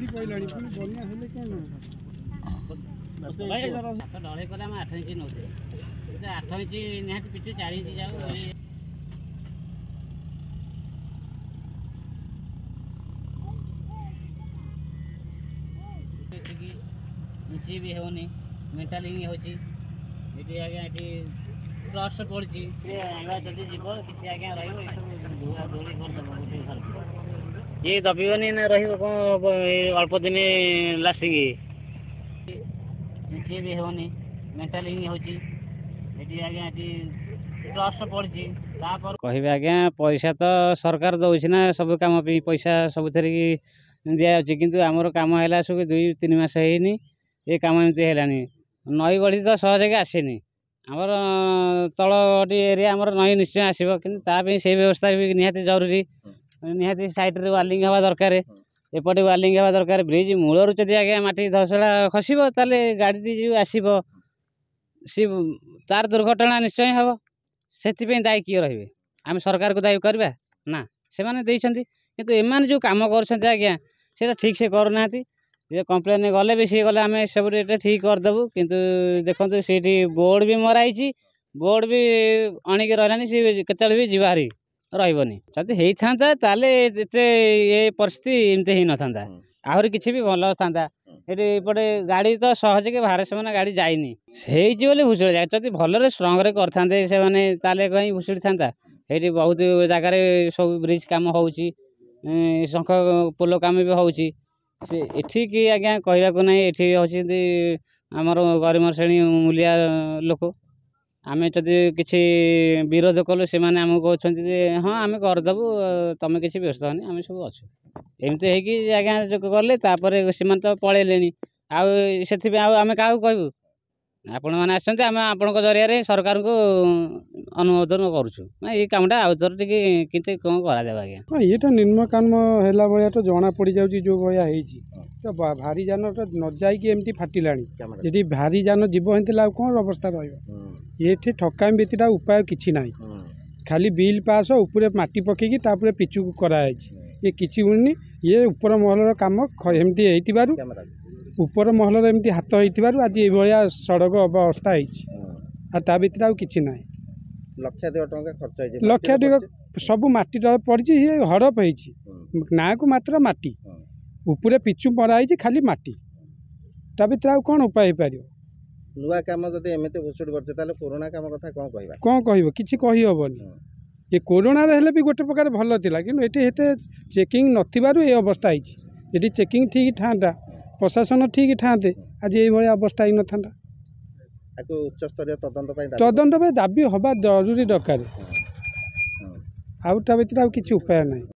ढले कले 8 इंच नौ 8 इंच निहाती पिछे 4 इंच जाऊ इंची भी होनी मेंटालिंग होची एटी आगे एटी ट्रस्ट पड़ची जदि जीव किसी आगे रहिबो ए सब धुआ धुरी कर दबो ये दबिवनी न रहिबो को अल्प दिन लास्टिंग इंची भी होनी मेंटालिंग होची एटी आगे एटी ट्रस्ट पड़ची तापर कहबे आगे पैसा तो सरकार दउछि ना सब काम पे पैसा सब थरी दिया जाउछि किंतु हमर काम हैला सब 2-3 मास हेनी ये काम एमती है नई बढ़ी तो सहज आसेनी आमर तल एरिया आमर नई निश्चय आसो कि से व्यवस्था भी निहाती जरूरी निहाती साइड्रे वार्लिंग हवा दरकार एपटे वार्लिंग हवा दरकार ब्रिज मूलर जदि आगे माटी धसड़ा खसब ताले गाड़ी जो आसब सी तार दुर्घटना निश्चय हम से दायी किए रे आम सरकार को दायी करवा ना से किंतु एम जो कम कर आज्ञा से ठीक से करना ये कंप्लेन गले भी सी गले आम सब ठीक करदेबू किंतु देखो सी बोर्ड भी मराई बोर्ड भी अणिक रहा सी केत भी जीवारी रही जब होता ताले ये परिस्थिति एमती ही न था आहरी किसी भी भल था ये गाड़ी तो सहज के बाहर से गाड़ी जाइनी से भुशुड़ी जाए जब भलरे स्ट्रंग करते से कहीं भुशुड़ी था ये बहुत जगार सब ब्रिज कम हो शंख पोल कम भी हो से कि आज्ञा कहवाक ना ये हूँ आमर गरीब श्रेणी मूलिया लोक आम जदि किसी विरोध कलु से आमको कहते हाँ आम करदेबू तुम किसी व्यस्त होनी आम सब अच्छे एमती होगी आज्ञा गले से तो पलैले आम क्या कहूँ आपण मैंने आसते आम आपण जरिया सरकार को अनुमोदन करुँ ये कमटा आउ थे कि कौन कर आज्ञा ये तो निम्न काम है भाया तो जना पड़ जाऊँगी जो भाया तो भारी जान न जामती फाटिला जी भारी जान जीव होता कौन अवस्था रही ठकामी व्यतीत उपाय किसी ना खाली बिल पास उपरे माटी पकईकि पिचु कराई ये किसी हुई ये उपर महलर कम एमती ऊपर महलर एमती हाथ हो आज ये सड़क अवस्था होता भर कि ना लक्ष सब माटी पड़ी हड़प ना को मात्र माटी उपरे पिचु मराई खाली माटी ता भर कौन उपाय पार नुआ काम जब एमती भुशुड़ी पड़े पुराना काम कथा कौन कह किसी कहीहबनी ये कोरोना हेल्ले भी गोटे प्रकार भल था कि ये चेकिंग नथिबारु ये अवस्था ये चेकिंग ठीक था प्रशासन ठीक था आज ये अवस्था ही न था उच्चस्तरीय तदंत दाबी हवा जरूरी दरकार आउटा भर किसी उपाय ना।